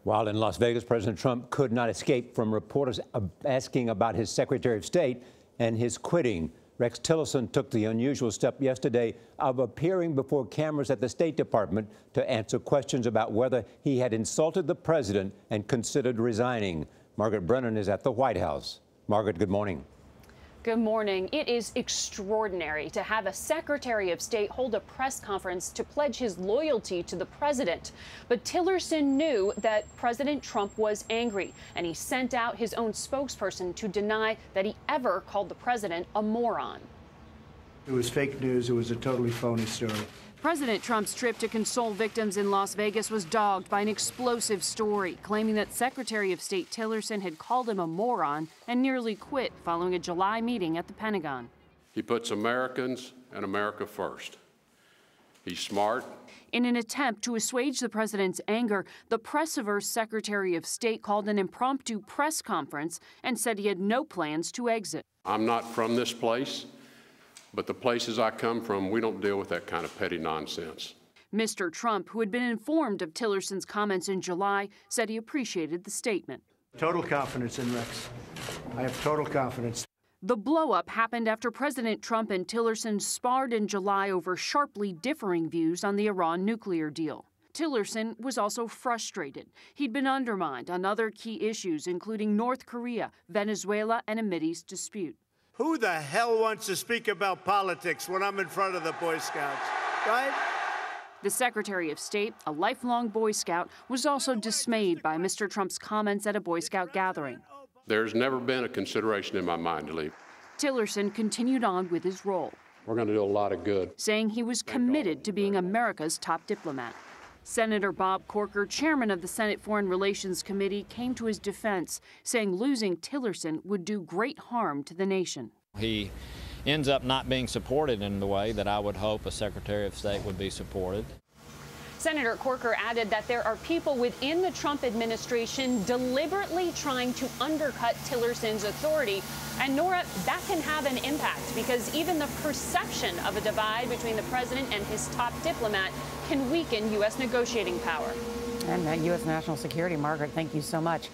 While in Las Vegas, President Trump could not escape from reporters asking about his Secretary of State and his quitting. Rex Tillerson took the unusual step yesterday of appearing before cameras at the State Department to answer questions about whether he had insulted the president and considered resigning. Margaret Brennan is at the White House. Margaret, good morning. Good morning. It is extraordinary to have a Secretary of State hold a press conference to pledge his loyalty to the president. But Tillerson knew that President Trump was angry, and he sent out his own spokesperson to deny that he ever called the president a moron. It was fake news. It was a totally phony story. President Trump's trip to console victims in Las Vegas was dogged by an explosive story, claiming that Secretary of State Tillerson had called him a moron and nearly quit following a July meeting at the Pentagon. He puts Americans and America first. He's smart. In an attempt to assuage the president's anger, the press-averse Secretary of State called an impromptu press conference and said he had no plans to exit. I'm not from this place, but the places I come from, we don't deal with that kind of petty nonsense. Mr. Trump, who had been informed of Tillerson's comments in July, said he appreciated the statement. Total confidence in Rex. I have total confidence. The blow-up happened after President Trump and Tillerson sparred in July over sharply differing views on the Iran nuclear deal. Tillerson was also frustrated. He'd been undermined on other key issues, including North Korea, Venezuela, and a Mideast dispute. Who the hell wants to speak about politics when I'm in front of the Boy Scouts, right? The Secretary of State, a lifelong Boy Scout, was also dismayed by Mr. Trump's comments at a Boy Scout gathering. There's never been a consideration in my mind to leave. Tillerson continued on with his role. We're going to do a lot of good, saying he was committed to being America's top diplomat. Senator Bob Corker, chairman of the Senate Foreign Relations Committee, came to his defense, saying losing Tillerson would do great harm to the nation. He ends up not being supported in the way that I would hope a Secretary of State would be supported. Senator Corker added that there are people within the Trump administration deliberately trying to undercut Tillerson's authority. And Norah, that can have an impact because even the perception of a divide between the president and his top diplomat can weaken U.S. negotiating power. And U.S. national security. Margaret, thank you so much.